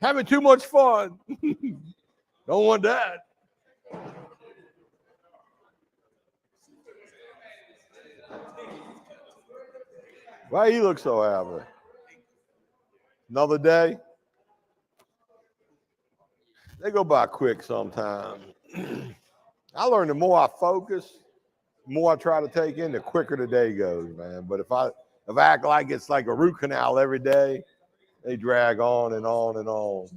Having too much fun. Don't want that. Why he look so happy? Another day? They go by quick sometimes. I learned the more I focus, the more I try to take in, the quicker the day goes, man. But if I act like it's like a root canal every day, they drag on and on and on.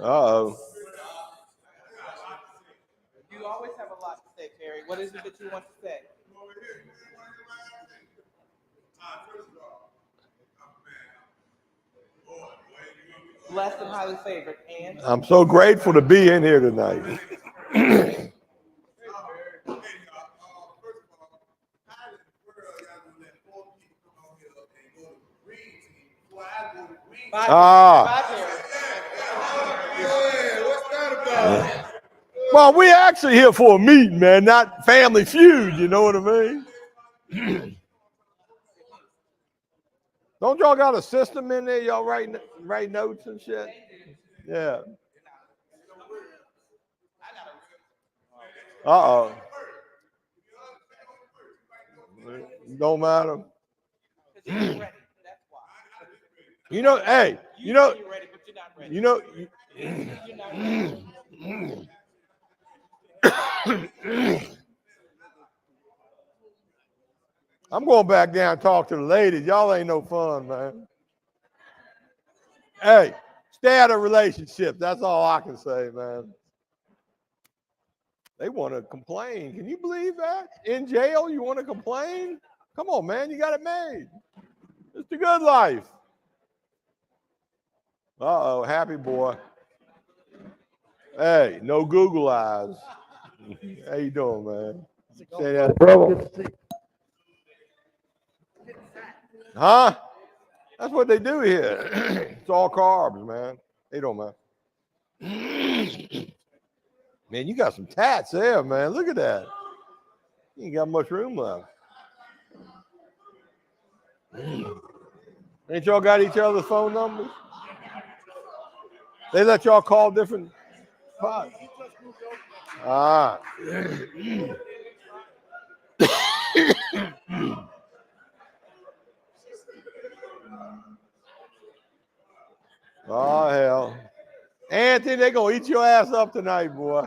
Uh-oh. You always have a lot to say, Terry. What is it that you want to say? Blessed and highly favored. And I'm so grateful to be in here tonight. Well, we actually here for a meeting, man, not Family Feud. You know what I mean? Don't y'all got a system in there? Y'all write notes and shit? Yeah. Uh-oh. Don't matter. You know, hey, you know, I'm going back down and talk to the ladies. Y'all ain't no fun, man. Hey, stay out of relationships. That's all I can say, man. They want to complain. Can you believe that? In jail, you want to complain? Come on, man. You got it made. It's the good life. Uh-oh, happy boy. Hey, no Google eyes. How you doing, man? Say that. Huh? That's what they do here. It's all carbs, man. They don't mind. Man, you got some tats there, man. Look at that. You ain't got much room left. Ain't y'all got each other's phone numbers? They let y'all call different spots. Ah. Oh, hell. Anthony, they're going to eat your ass up tonight, boy.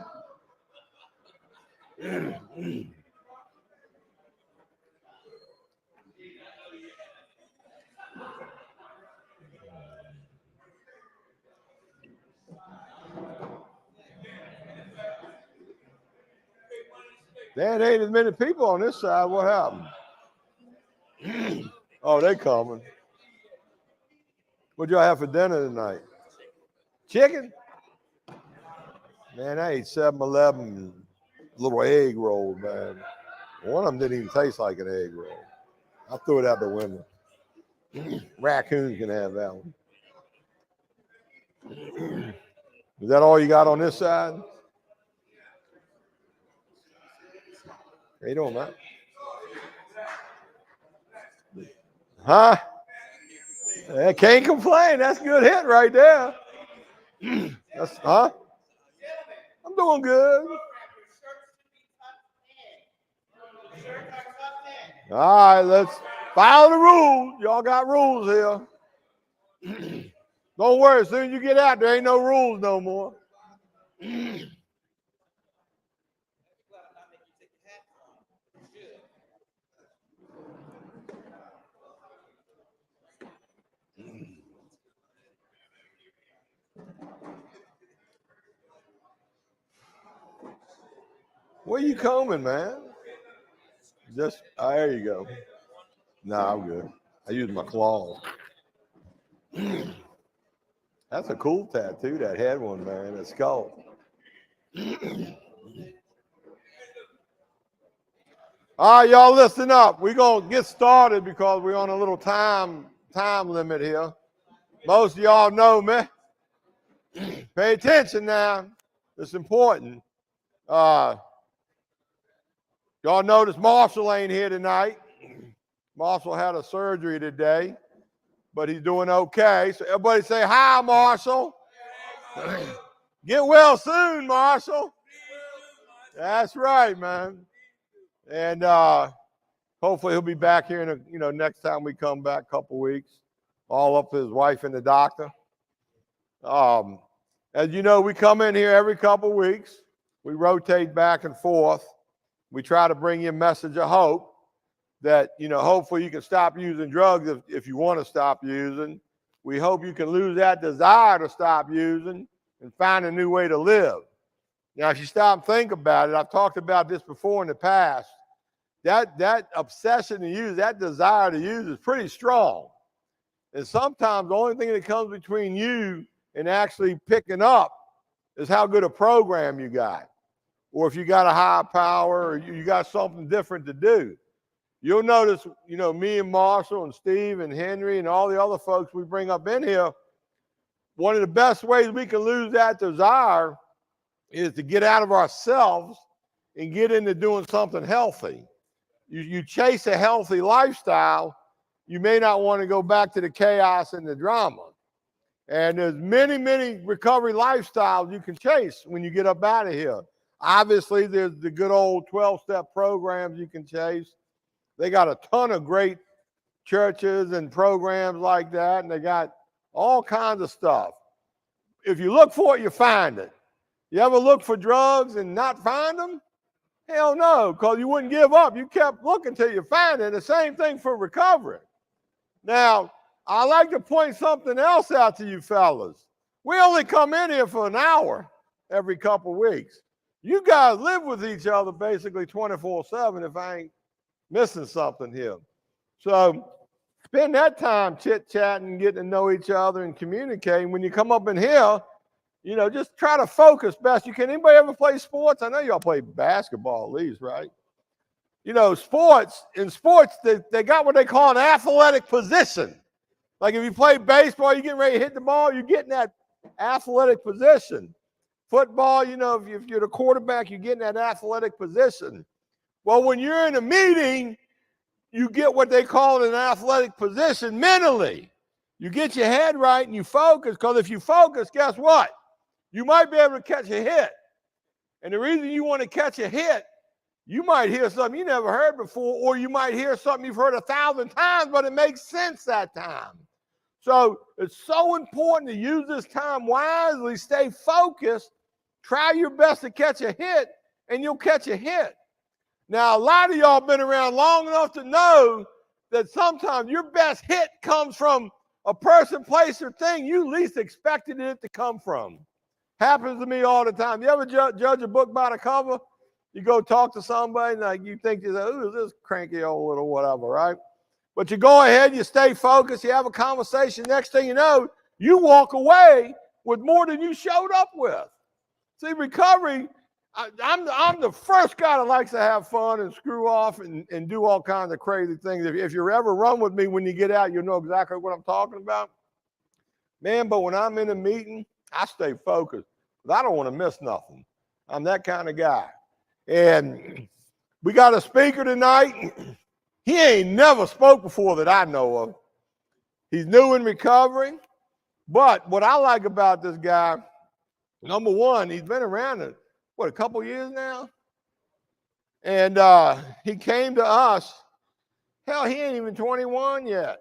There ain't as many people on this side. What happened? Oh, they coming. What y'all have for dinner tonight? Chicken? Man, I ate 7-Eleven little egg roll, man. One of them didn't even taste like an egg roll. I threw it out the window. Raccoons can have that one. Is that all you got on this side? How you doing, man? Huh? I can't complain. That's a good hit right there. Huh? I'm doing good. All right, let's follow the rules. Y'all got rules here. Don't worry, as soon as you get out, there ain't no rules no more. Where you combing, man? Just, there you go. Nah, I'm good. I use my claws. That's a cool tattoo, that head one, man. That skull. All right, y'all listen up. We're going to get started because we're on a little time limit here. Most of y'all know me. Pay attention now. It's important. Y'all notice Marshall ain't here tonight. Marshall had a surgery today, but he's doing okay. So everybody say hi, Marshall. Get well soon, Marshall. That's right, man. And hopefully he'll be back here in next time we come back, a couple weeks. All up to his wife and the doctor. As you know, we come in here every couple weeks. We rotate back and forth. We try to bring you a message of hope that, hopefully you can stop using drugs if you want to stop using. We hope you can lose that desire to stop using and find a new way to live. Now, if you stop and think about it, I've talked about this before in the past, that obsession to use, that desire to use is pretty strong. And sometimes the only thing that comes between you and actually picking up is how good a program you got. Or if you got a high power or you got something different to do. You'll notice, me and Marshall and Steve and Henry and all the other folks we bring up in here, one of the best ways we can lose that desire is to get out of ourselves and get into doing something healthy. You chase a healthy lifestyle, you may not want to go back to the chaos and the drama. And there's many, many recovery lifestyles you can chase when you get up out of here. Obviously, there's the good old 12-step programs you can chase. They got a ton of great churches and programs like that, and they got all kinds of stuff. If you look for it, you find it. You ever look for drugs and not find them? Hell no, because you wouldn't give up. You kept looking till you find it. The same thing for recovery. Now, I like to point something else out to you fellas. We only come in here for an hour every couple weeks. You guys live with each other basically 24/7 if I ain't missing something here. So spend that time chit-chatting, getting to know each other and communicating. When you come up in here, just try to focus best you can. Anybody ever play sports? I know y'all play basketball at least, right? In sports, they got what they call an athletic position. Like if you play baseball, you're getting ready to hit the ball, you're getting that athletic position. Football, if you're the quarterback, you're getting that athletic position. Well, when you're in a meeting, you get what they call an athletic position mentally. You get your head right and you focus, because if you focus, guess what? You might be able to catch a hit. And the reason you want to catch a hit, you might hear something you never heard before, or you might hear something you've heard 1,000 times, but it makes sense that time. So it's so important to use this time wisely, stay focused, try your best to catch a hit, and you'll catch a hit. Now, a lot of y'all been around long enough to know that sometimes your best hit comes from a person, place, or thing you least expected it to come from. Happens to me all the time. You ever judge a book by the cover? You go talk to somebody, like you think, who is this cranky old little whatever, right? But you go ahead, you stay focused, you have a conversation. Next thing you know, you walk away with more than you showed up with. See, recovery, I'm the first guy that likes to have fun and screw off and do all kinds of crazy things. If you ever run with me when you get out, you'll know exactly what I'm talking about. Man, but when I'm in a meeting, I stay focused because I don't want to miss nothing. I'm that kind of guy. And we got a speaker tonight. He ain't never spoke before that I know of. He's new in recovery. But what I like about this guy, number one, he's been around it, a couple years now? And he came to us. Hell, he ain't even 21 yet.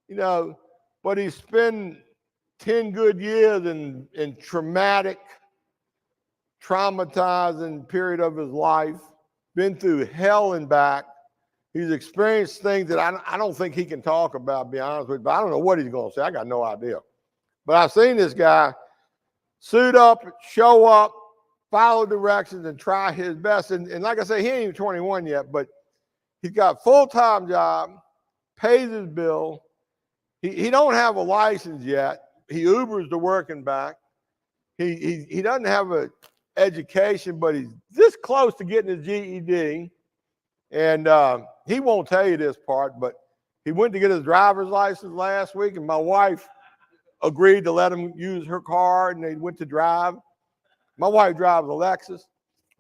But he spent 10 good years in traumatizing period of his life, been through hell and back. He's experienced things that I don't think he can talk about, to be honest with you, but I don't know what he's going to say. I got no idea. But I've seen this guy suit up, show up, follow directions, and try his best. And like I say, he ain't even 21 yet, but he's got a full-time job, pays his bill. He don't have a license yet. He Ubers to work and back. He doesn't have an education, but he's this close to getting his GED. And he won't tell you this part, but he went to get his driver's license last week, and my wife agreed to let him use her car, and they went to drive. My wife drives a Lexus.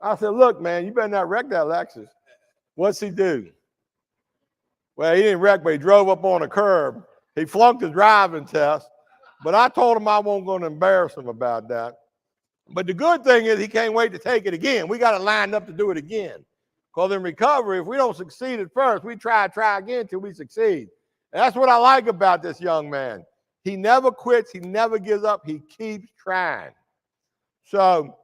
I said, look, man, you better not wreck that Lexus. What's he do? Well, he didn't wreck, but he drove up on a curb. He flunked his driving test, but I told him I wasn't going to embarrass him about that. But the good thing is he can't wait to take it again. We got it lined up to do it again. Because in recovery, if we don't succeed at first, we try again until we succeed. And that's what I like about this young man. He never quits. He never gives up. He keeps trying. So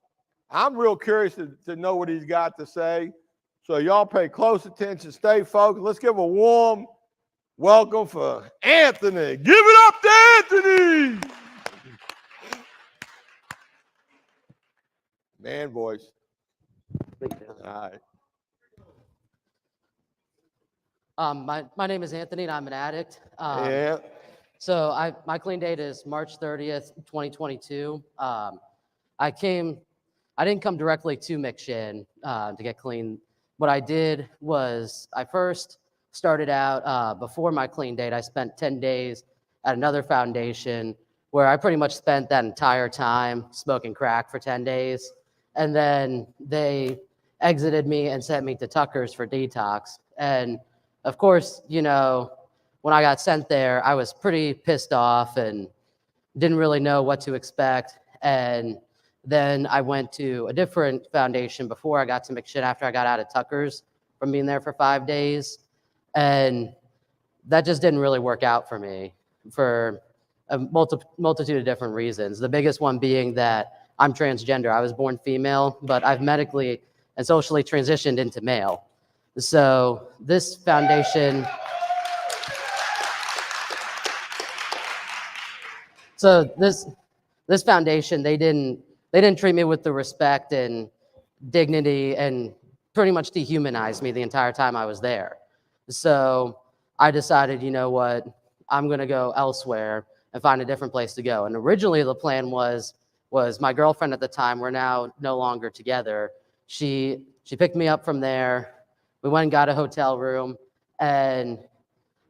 I'm real curious to know what he's got to say. So y'all pay close attention. Stay focused. Let's give a warm welcome for Anthony. Give it up to Anthony. Man voice. All right. My name is Anthony, and I'm an addict. Yeah. So my clean date is March 30th, 2022. I didn't come directly to McShin to get clean. What I did was I first started out before my clean date. I spent 10 days at another foundation where I pretty much spent that entire time smoking crack for 10 days. And then they exited me and sent me to Tucker's for detox. And of course, you know, when I got sent there, I was pretty pissed off and didn't really know what to expect. And then I went to a different foundation before I got to McShin after I got out of Tucker's from being there for 5 days. And that just didn't really work out for me for a multitude of different reasons. The biggest one being that I'm transgender. I was born female, but I've medically and socially transitioned into male. So this foundation, this foundation, they didn't treat me with the respect and dignity and pretty much dehumanized me the entire time I was there. So I decided, you know what, I'm gonna go elsewhere and find a different place to go. And originally the plan was my girlfriend at the time, we're now no longer together. She picked me up from there. We went and got a hotel room, and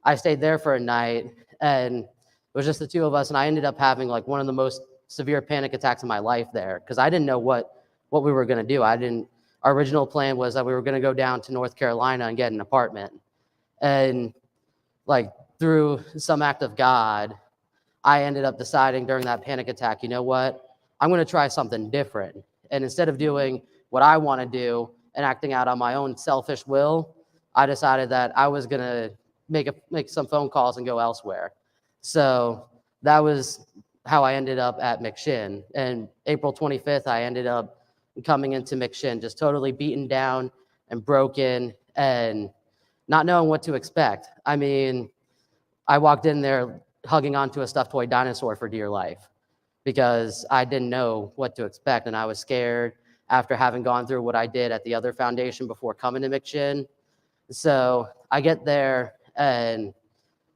I stayed there for a night, and it was just the two of us, and I ended up having like one of the most severe panic attacks of my life there because I didn't know what we were gonna do. Our original plan was that we were gonna go down to North Carolina and get an apartment. And like through some act of God, I ended up deciding during that panic attack, you know what? I'm gonna try something different. And instead of doing what I wanna do and acting out on my own selfish will, I decided that I was gonna make some phone calls and go elsewhere. So that was how I ended up at McShin. And April 25th, I ended up coming into McShin just totally beaten down and broken and not knowing what to expect. I mean, I walked in there hugging onto a stuffed toy dinosaur for dear life because I didn't know what to expect, and I was scared after having gone through what I did at the other foundation before coming to McShin. So I get there, and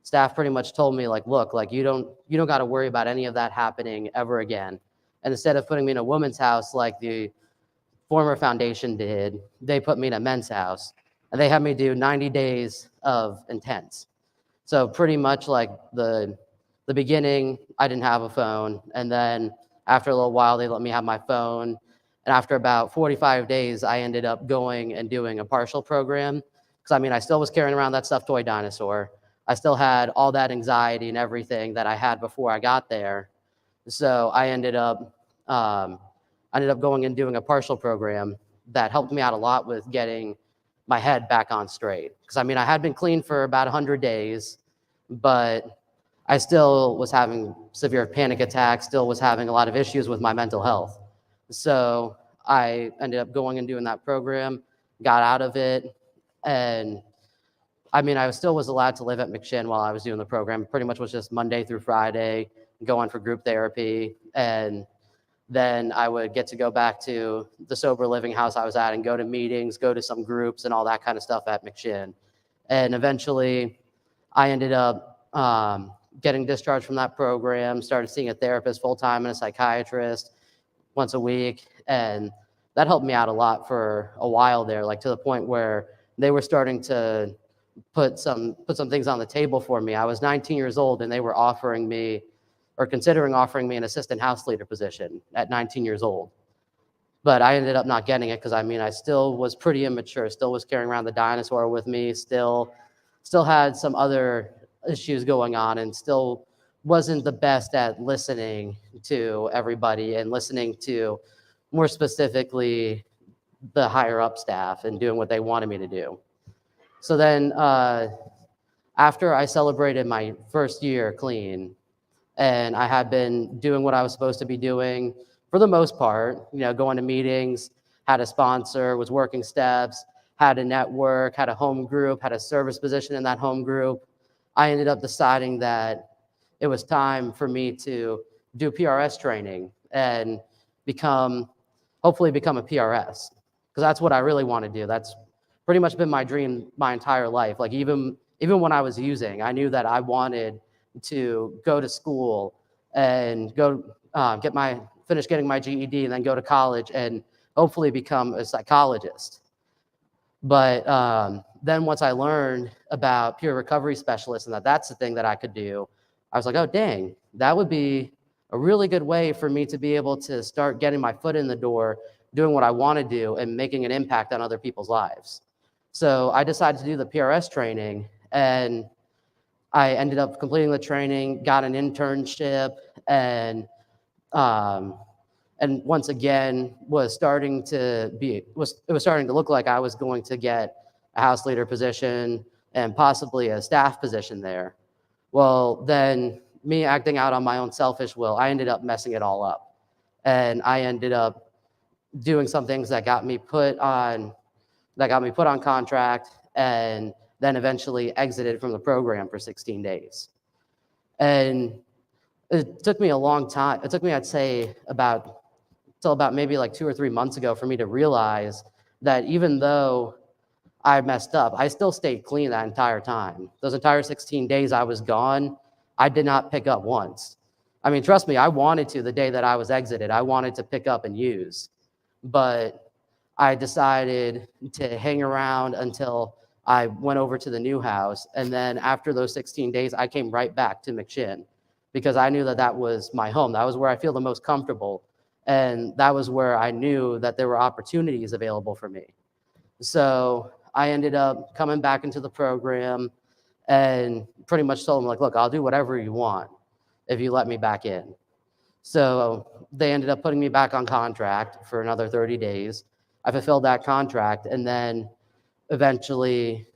staff pretty much told me, like, look, like you don't got to worry about any of that happening ever again. And instead of putting me in a woman's house like the former foundation did, they put me in a men's house, and they had me do 90 days of intense. So pretty much like the beginning, I didn't have a phone. And then after a little while, they let me have my phone. And after about 45 days, I ended up going and doing a partial program. Because I mean, I still was carrying around that stuffed toy dinosaur. I still had all that anxiety and everything that I had before I got there. So I ended up going and doing a partial program that helped me out a lot with getting my head back on straight. Because I mean, I had been clean for about 100 days, but I still was having severe panic attacks, still was having a lot of issues with my mental health. So I ended up going and doing that program, got out of it, and I mean, I still was allowed to live at McShin while I was doing the program. It pretty much was just Monday through Friday, going for group therapy, and then I would get to go back to the sober living house I was at and go to meetings, go to some groups and all that kind of stuff at McShin. And eventually I ended up getting discharged from that program, started seeing a therapist full-time and a psychiatrist once a week. And that helped me out a lot for a while there, like to the point where they were starting to put some things on the table for me. I was 19 years old and they were offering me or considering offering me an assistant house leader position at 19 years old. But I ended up not getting it because I still was pretty immature, still was carrying around the dinosaur with me, still had some other issues going on, and still wasn't the best at listening to everybody and listening to, more specifically, the higher up staff and doing what they wanted me to do. So then after I celebrated my first year clean, and I had been doing what I was supposed to be doing for the most part, going to meetings, had a sponsor, was working steps, had a network, had a home group, had a service position in that home group. I ended up deciding that it was time for me to do PRS training and hopefully become a PRS, because that's what I really want to do. That's pretty much been my dream my entire life. Like even when I was using, I knew that I wanted to go to school and go finish getting my GED and then go to college and hopefully become a psychologist. But then once I learned about peer recovery specialists and that's the thing that I could do, I was like, oh, dang, that would be a really good way for me to be able to start getting my foot in the door, doing what I want to do and making an impact on other people's lives. So I decided to do the PRS training, and I ended up completing the training, got an internship, and once again was starting to look like I was going to get a house leader position and possibly a staff position there. Well, then me acting out on my own selfish will, I ended up messing it all up, and I ended up doing some things that got me put on contract, and then eventually exited from the program for 16 days. And it took me a long time. It took me, I'd say, till about maybe like 2 or 3 months ago for me to realize that even though I messed up, I still stayed clean that entire time. Those entire 16 days I was gone, I did not pick up once. I mean, trust me, I wanted to the day that I was exited. I wanted to pick up and use. But I decided to hang around until I went over to the new house. And then after those 16 days, I came right back to McShin because I knew that was my home. That was where I feel the most comfortable. And that was where I knew that there were opportunities available for me. So I ended up coming back into the program and pretty much told them, like, look, I'll do whatever you want if you let me back in. So they ended up putting me back on contract for another 30 days. I fulfilled that contract, and then eventually,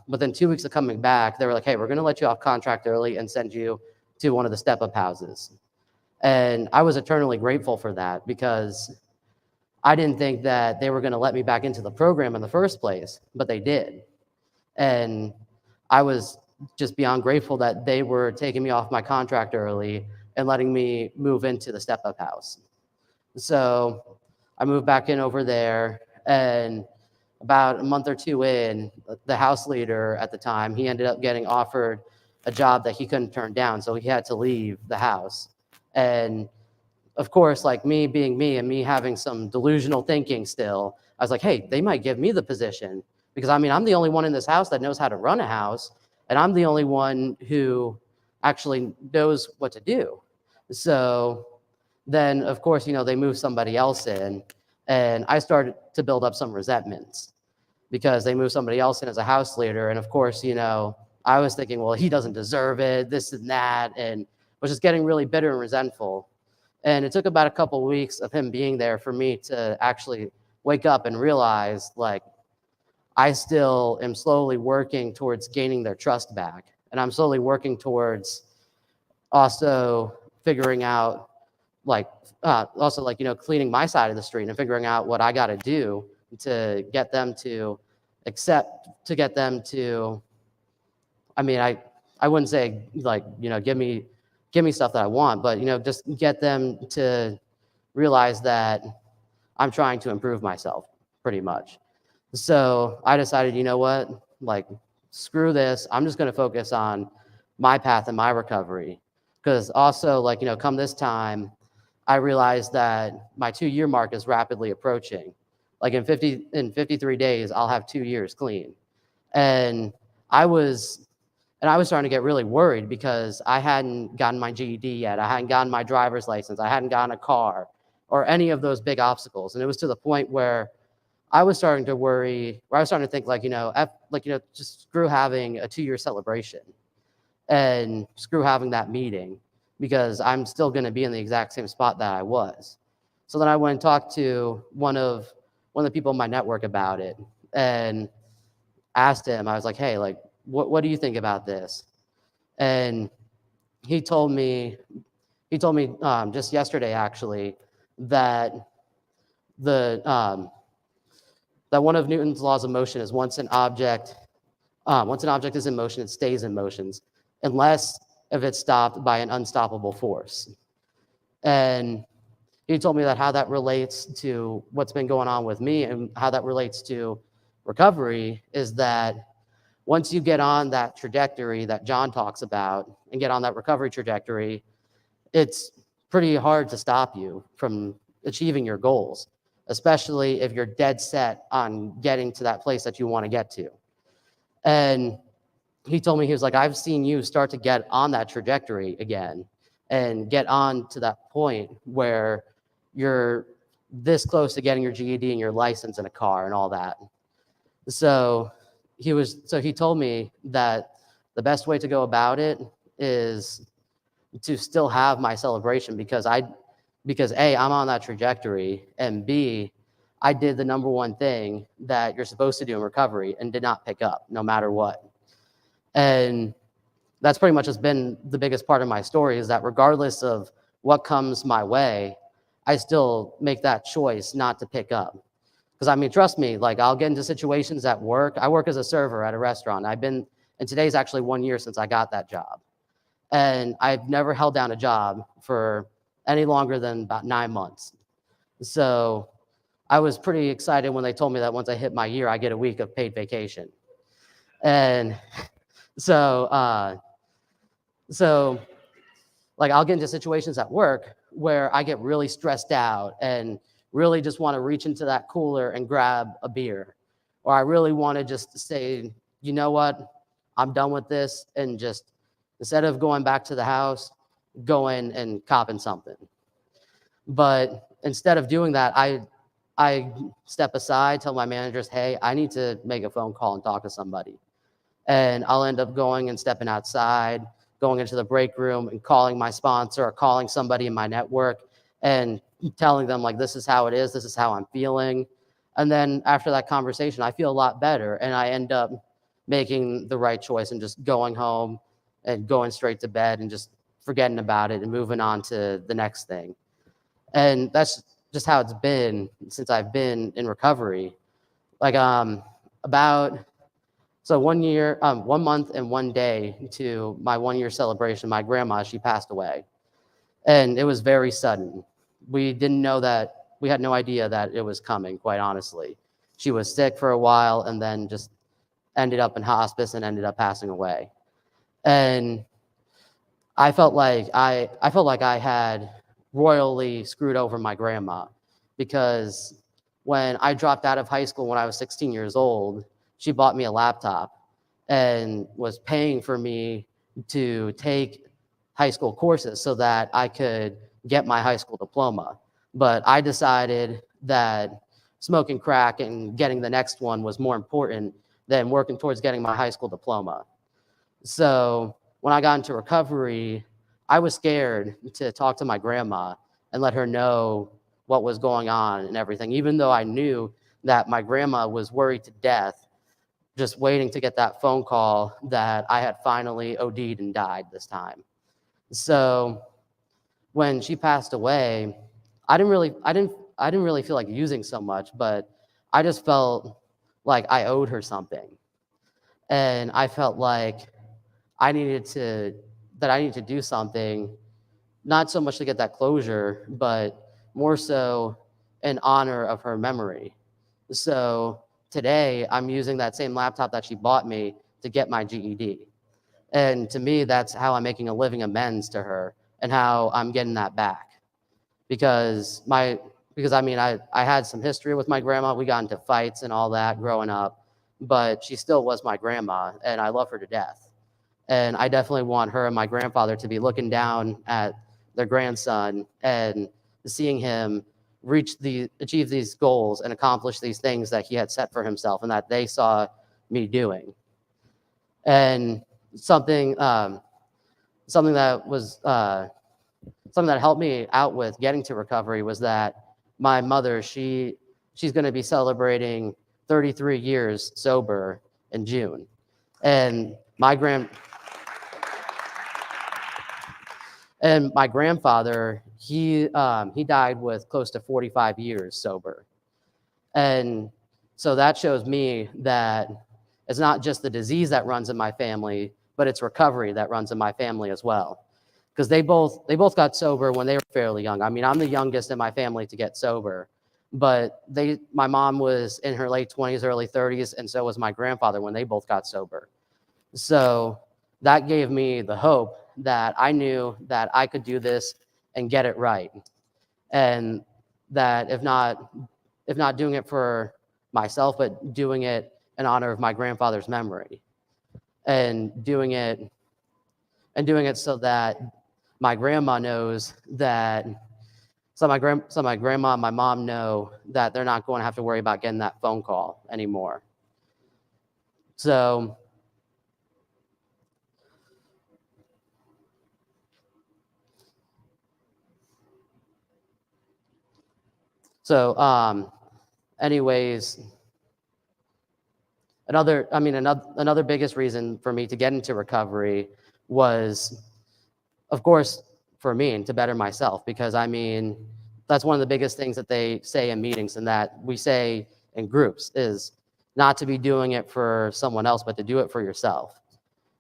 within 2 weeks of coming back, they were like, hey, we're going to let you off contract early and send you to one of the step-up houses. And I was eternally grateful for that because I didn't think that they were going to let me back into the program in the first place, but they did. And I was just beyond grateful that they were taking me off my contract early and letting me move into the step-up house. So I moved back in over there, and about a month or two in, the house leader at the time, he ended up getting offered a job that he couldn't turn down, so he had to leave the house. And of course, like me being me and me having some delusional thinking still, I was like, hey, they might give me the position because I'm the only one in this house that knows how to run a house, and I'm the only one who actually knows what to do. So then, of course, they moved somebody else in, and I started to build up some resentments because they moved somebody else in as a house leader. And of course, I was thinking, well, he doesn't deserve it, this and that, and was just getting really bitter and resentful. And it took about a couple of weeks of him being there for me to actually wake up and realize, like, I still am slowly working towards gaining their trust back. And I'm slowly working towards also figuring out, cleaning my side of the street and figuring out what I got to do to get them to accept, to get them to, I wouldn't say, give me stuff that I want, but, just get them to realize that I'm trying to improve myself pretty much. So I decided, you know what, like, screw this. I'm just going to focus on my path and my recovery. Because also, come this time, I realized that my 2-year mark is rapidly approaching. Like in 53 days, I'll have 2 years clean. And And I was starting to get really worried because I hadn't gotten my GED yet. I hadn't gotten my driver's license. I hadn't gotten a car or any of those big obstacles. And it was to the point where I was starting to worry, where I was starting to think just screw having a 2-year celebration and screw having that meeting because I'm still going to be in the exact same spot that I was. So then I went and talked to one of the people in my network about it and asked him, I was like, hey, like, what do you think about this? And he told me just yesterday actually that that one of Newton's laws of motion is once an object is in motion, it stays in motion, unless if it's stopped by an unstoppable force. And he told me that how that relates to what's been going on with me and how that relates to recovery is that once you get on that trajectory that John talks about and get on that recovery trajectory, it's pretty hard to stop you from achieving your goals, especially if you're dead set on getting to that place that you want to get to. And he told me, he was like, I've seen you start to get on that trajectory again and get on to that point where you're this close to getting your GED and your license and a car and all that. So he told me that the best way to go about it is to still have my celebration because A, I'm on that trajectory, and B, I did the number one thing that you're supposed to do in recovery and did not pick up no matter what. And that's pretty much has been the biggest part of my story, is that regardless of what comes my way, I still make that choice not to pick up. Because I mean, trust me, like I'll get into situations at work. I work as a server at a restaurant. And today's actually 1 year since I got that job. And I've never held down a job for any longer than about 9 months. So I was pretty excited when they told me that once I hit my year, I get a week of paid vacation. And so like I'll get into situations at work where I get really stressed out and really just want to reach into that cooler and grab a beer. Or I really want to just say, you know what, I'm done with this, and just instead of going back to the house, go in and copping something. But instead of doing that, I step aside, tell my managers, hey, I need to make a phone call and talk to somebody. And I'll end up going and stepping outside, going into the break room and calling my sponsor or calling somebody in my network and telling them, like, this is how it is, this is how I'm feeling. And then after that conversation, I feel a lot better, and I end up making the right choice and just going home and going straight to bed and just forgetting about it and moving on to the next thing. And that's just how it's been since I've been in recovery. Like 1 month and 1 day to my 1 year celebration, my grandma, she passed away. And it was very sudden. We didn't know that, we had no idea that it was coming, quite honestly. She was sick for a while and then just ended up in hospice and ended up passing away. And I felt like I had royally screwed over my grandma, because when I dropped out of high school when I was 16 years old, she bought me a laptop and was paying for me to take high school courses so that I could get my high school diploma. But I decided that smoking crack and getting the next one was more important than working towards getting my high school diploma. So when I got into recovery, I was scared to talk to my grandma and let her know what was going on and everything, even though I knew that my grandma was worried to death, just waiting to get that phone call that I had finally OD'd and died this time. So when she passed away, I didn't really feel like using so much, but I just felt like I owed her something. And I felt like I needed to do something, not so much to get that closure, but more so in honor of her memory. So today I'm using that same laptop that she bought me to get my GED. And to me, that's how I'm making a living amends to her and how I'm getting that back. Because I had some history with my grandma. We got into fights and all that growing up, but she still was my grandma and I love her to death. And I definitely want her and my grandfather to be looking down at their grandson and seeing him achieve these goals and accomplish these things that he had set for himself and that they saw me doing. And something something that was something that helped me out with getting to recovery was that my mother, she's going to be celebrating 33 years sober in June. And my grandfather, he died with close to 45 years sober. And so that shows me that it's not just the disease that runs in my family, but it's recovery that runs in my family as well. Because they both got sober when they were fairly young. I mean, I'm the youngest in my family to get sober, but my mom was in her late 20s, early 30s, and so was my grandfather when they both got sober. So that gave me the hope that I knew that I could do this and get it right. And that if not doing it for myself, but doing it in honor of my grandfather's memory, and doing it so that my grandma knows that, so my grandma and my mom know that they're not going to have to worry about getting that phone call anymore. So anyways, another biggest reason for me to get into recovery was, of course, for me and to better myself, because I mean, that's one of the biggest things that they say in meetings and that we say in groups is not to be doing it for someone else, but to do it for yourself.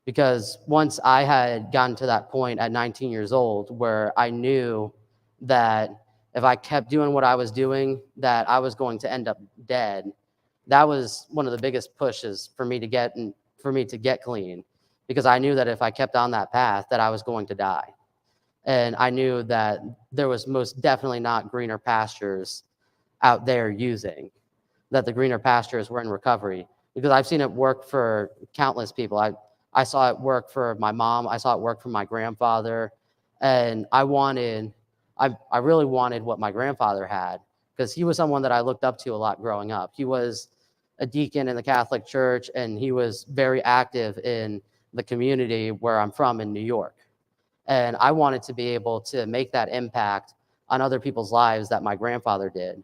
Because once I had gotten to that point at 19 years old where I knew that if I kept doing what I was doing, that I was going to end up dead, that was one of the biggest pushes for me to get clean, because I knew that if I kept on that path that I was going to die. And I knew that there was most definitely not greener pastures out there using, that the greener pastures were in recovery, because I've seen it work for countless people. I saw it work for my mom. I saw it work for my grandfather. And I really wanted what my grandfather had, because he was someone that I looked up to a lot growing up. He was a deacon in the Catholic Church, and he was very active in the community where I'm from in New York. And I wanted to be able to make that impact on other people's lives that my grandfather did.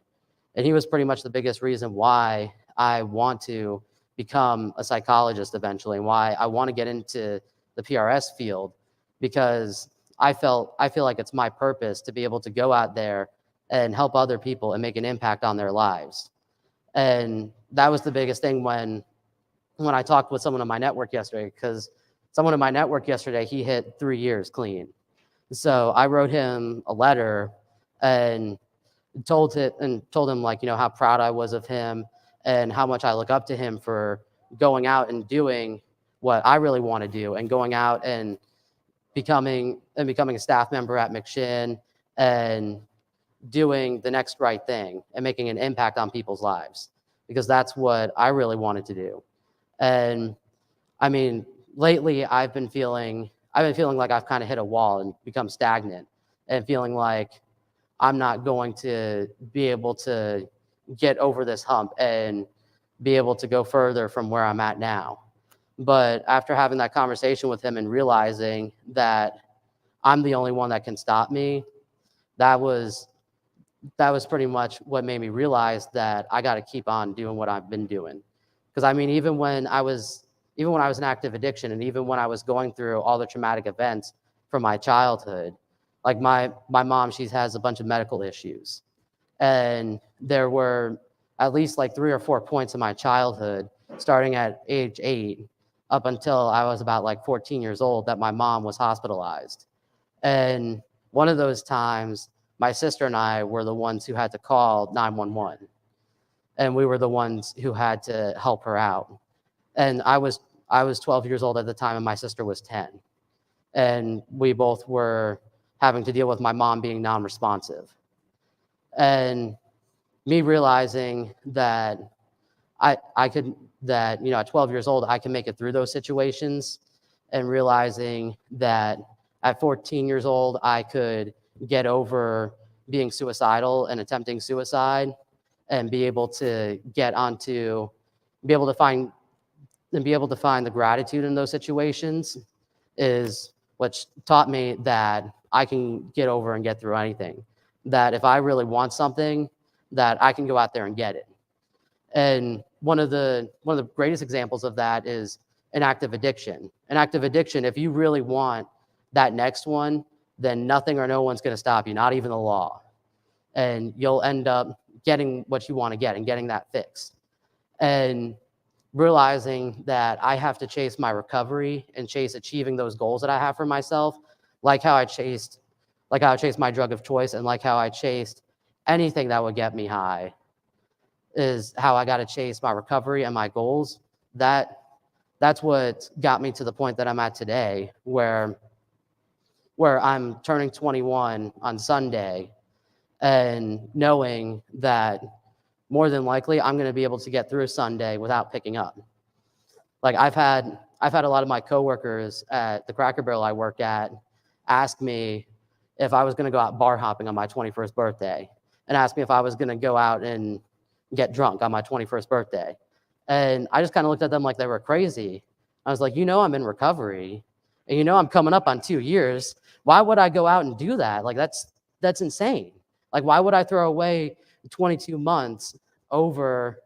And he was pretty much the biggest reason why I want to become a psychologist eventually, and why I want to get into the PRS field, because I feel like it's my purpose to be able to go out there and help other people and make an impact on their lives. And that was the biggest thing when I talked with someone on my network yesterday, because someone in my network yesterday, he hit 3 years clean. So I wrote him a letter and told him, like, how proud I was of him and how much I look up to him for going out and doing what I really want to do, and going out and becoming a staff member at McShin and doing the next right thing and making an impact on people's lives, because that's what I really wanted to do. And I mean, lately I've been feeling like I've kind of hit a wall and become stagnant, and feeling like I'm not going to be able to get over this hump and be able to go further from where I'm at now. But after having that conversation with him and realizing that I'm the only one that can stop me, that was pretty much what made me realize that I got to keep on doing what I've been doing. Because I mean, even when I was in active addiction, and even when I was going through all the traumatic events from my childhood, like my mom, she has a bunch of medical issues. And there were at least like 3 or 4 points in my childhood, starting at age 8 up until I was about like 14 years old, that my mom was hospitalized. And one of those times, my sister and I were the ones who had to call 911. And we were the ones who had to help her out. And I was 12 years old at the time, and my sister was 10. And we both were having to deal with my mom being non-responsive. And me realizing that at 12 years old, I can make it through those situations, and realizing that at 14 years old, I could get over being suicidal and attempting suicide and be able to be able to find the gratitude in those situations is what taught me that I can get over and get through anything. That if I really want something, that I can go out there and get it. And one of the greatest examples of that is an active addiction. An active addiction, if you really want that next one, then nothing or no one's going to stop you, not even the law. And you'll end up getting what you want to get and getting that fix. And realizing that I have to chase my recovery and chase achieving those goals that I have for myself, like how I chased my drug of choice and like how I chased anything that would get me high, is how I got to chase my recovery and my goals. That's what got me to the point that I'm at today, where I'm turning 21 on Sunday and knowing that more than likely I'm going to be able to get through Sunday without picking up. Like I've had a lot of my coworkers at the Cracker Barrel I work at ask me if I was going to go out bar hopping on my 21st birthday, and ask me if I was going to go out and get drunk on my 21st birthday. And I just kind of looked at them like they were crazy. I was like, I'm in recovery, and I'm coming up on 2 years. Why would I go out and do that? Like that's insane. Like, why would I throw away 22 months over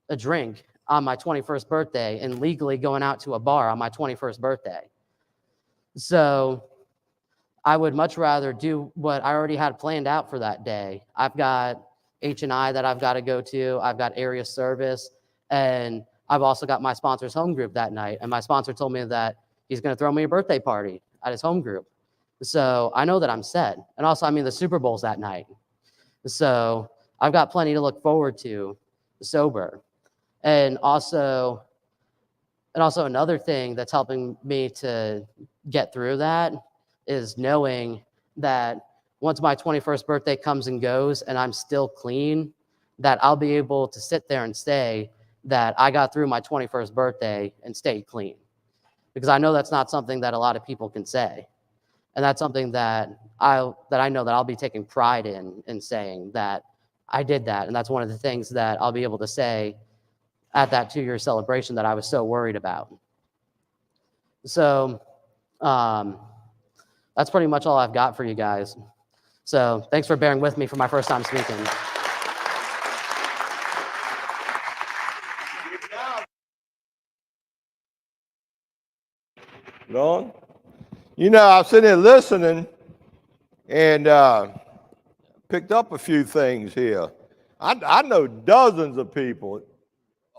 a drink on my 21st birthday and legally going out to a bar on my 21st birthday? So I would much rather do what I already had planned out for that day. I've got H&I that I've got to go to. I've got area service, and I've also got my sponsor's home group that night. And my sponsor told me that he's going to throw me a birthday party at his home group. So I know that I'm set. And also, the Super Bowl's that night. So I've got plenty to look forward to sober. And also another thing that's helping me to get through that is knowing that once my 21st birthday comes and goes and I'm still clean, that I'll be able to sit there and say that I got through my 21st birthday and stayed clean. Because I know that's not something that a lot of people can say. And that's something that I know that I'll be taking pride in saying that I did that. And that's one of the things that I'll be able to say at that 2-year celebration that I was so worried about. So that's pretty much all I've got for you guys. So thanks for bearing with me for my first time speaking. Don? I was sitting there listening and picked up a few things here. I know dozens of people,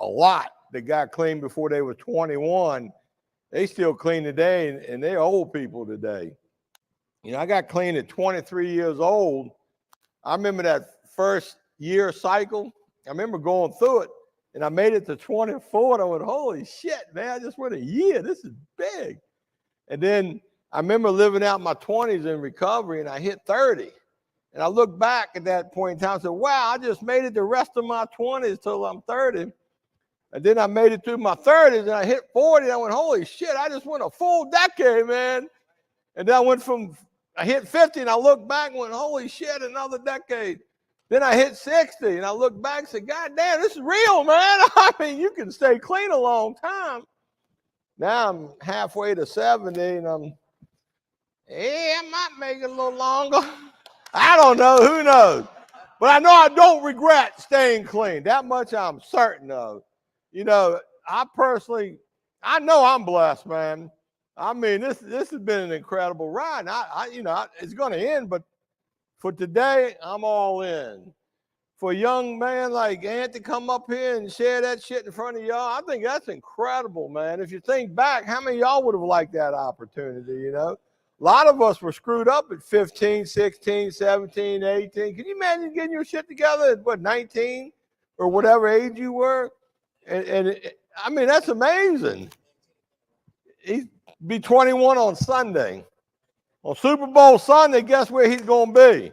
a lot, that got clean before they were 21. They still clean today, and they're old people today. I got clean at 23 years old. I remember that first year cycle. I remember going through it, and I made it to 24, and I went, holy shit, man, I just went a year. This is big. And then I remember living out my 20s in recovery, and I hit 30. And I look back at that point in time and said, wow, I just made it the rest of my 20s till I'm 30. And then I made it through my 30s, and I hit 40, and I went, holy shit, I just went a full decade, man. And then I hit 50, and I looked back and went, holy shit, another decade. Then I hit 60, and I looked back and said, God damn, this is real, man. You can stay clean a long time. Now I'm halfway to 70, and I might make it a little longer. I don't know, who knows? But I know I don't regret staying clean. That much I'm certain of. I know I'm blessed, man. This has been an incredible ride. It's going to end, but for today, I'm all in. For a young man like Ant to come up here and share that shit in front of y'all, I think that's incredible, man. If you think back, how many of y'all would have liked that opportunity, A lot of us were screwed up at 15, 16, 17, 18. Can you imagine getting your shit together at, 19 or whatever age you were? And that's amazing. He'd be 21 on Sunday. On Super Bowl Sunday, guess where he's going to be?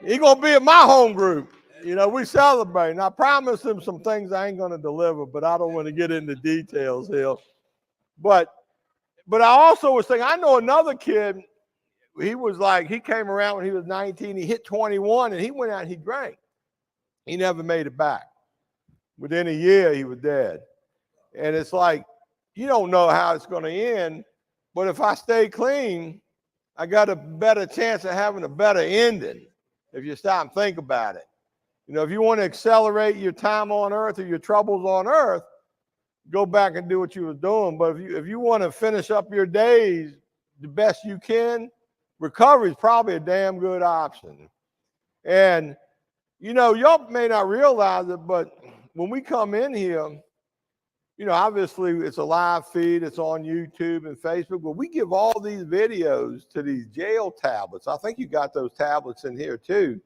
He's going to be at my home group. We celebrate. And I promised him some things I ain't going to deliver, but I don't want to get into details here. But But I also was thinking, I know another kid, he came around when he was 19, he hit 21, and he went out and he drank. He never made it back. Within a year, he was dead. And it's like, you don't know how it's going to end, but if I stay clean, I got a better chance of having a better ending if you stop and think about it. You know, if you want to accelerate your time on earth or your troubles on earth, go back and do what you were doing. But if you want to finish up your days the best you can, recovery is probably a damn good option. And, you know, y'all may not realize it, but when we come in here, you know, obviously it's a live feed, it's on YouTube and Facebook, but we give all these videos to these jail tablets. I think you got those tablets in here too.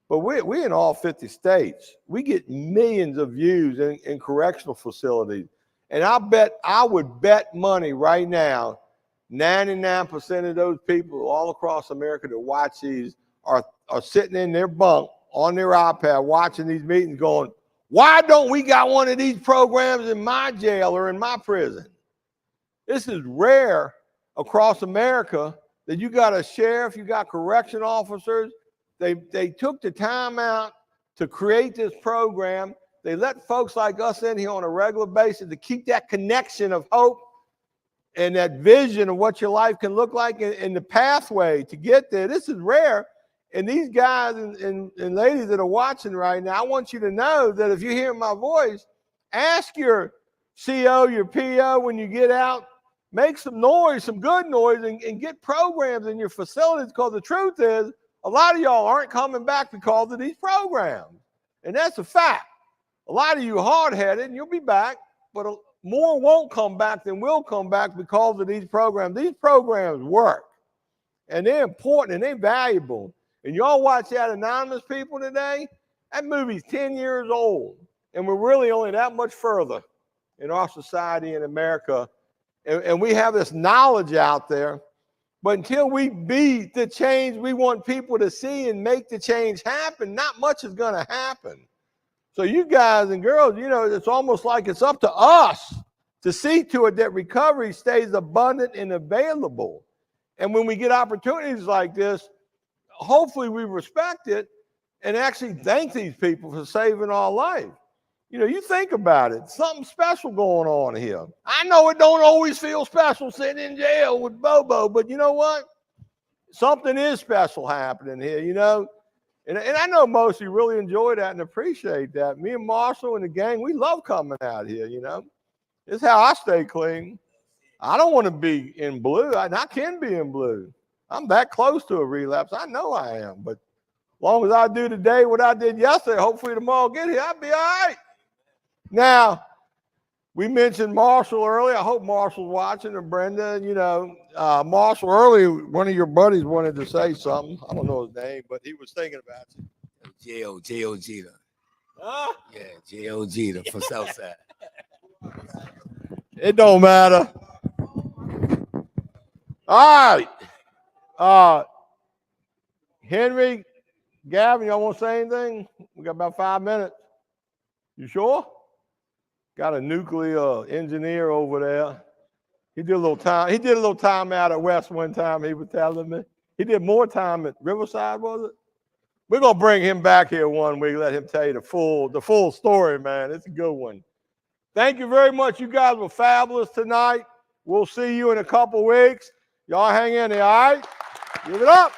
But we in all 50 states. We get millions of views in correctional facilities. And I would bet money right now, 99% of those people all across America that watch these are sitting in their bunk on their iPad watching these meetings going, why don't we got one of these programs in my jail or in my prison? This is rare across America that you got a sheriff, you got correction officers. They took the time out to create this program. They let folks like us in here on a regular basis to keep that connection of hope and that vision of what your life can look like and the pathway to get there. This is rare. And these guys and ladies that are watching right now, I want you to know that if you hear my voice, ask your CO, your PO when you get out, make some noise, some good noise, and get programs in your facilities, because the truth is a lot of y'all aren't coming back because of these programs. And that's a fact. A lot of you hard-headed, and you'll be back, but more won't come back than will come back because of these programs. These programs work, and they're important, and they're valuable. And y'all watch that Anonymous people today, that movie's 10 years old, and we're really only that much further in our society in America. And we have this knowledge out there, but until we be the change we want people to see and make the change happen, not much is going to happen. So you guys and girls, you know, it's almost like it's up to us to see to it that recovery stays abundant and available. And when we get opportunities like this, hopefully we respect it and actually thank these people for saving our life. You know, you think about it, something special going on here. I know it don't always feel special sitting in jail with Bobo, but you know what? Something is special happening here, you know? And I know most of you really enjoy that and appreciate that. Me and Marshall and the gang, we love coming out here, you know? This is how I stay clean. I don't want to be in blue, and I can be in blue. I'm that close to a relapse. I know I am, but as long as I do today what I did yesterday, hopefully tomorrow I'll get here, I'll be all right. Now, we mentioned Marshall earlier. I hope Marshall's watching, or Brenda. You know, Marshall earlier, one of your buddies wanted to say something. I don't know his name, but he was thinking about you. J.O. Jeter. Huh? Yeah, J.O. Jeter from Southside. It don't matter. All right. Henry, Gavin, y'all want to say anything? We got about 5 minutes. You sure? Got a nuclear engineer over there. He did a little time out at West one time, he was telling me. He did more time at Riverside, was it? We're going to bring him back here one week, let him tell you the full story, man. It's a good one. Thank you very much. You guys were fabulous tonight. We'll see you in a couple weeks. Y'all hang in there, all right? Give it up.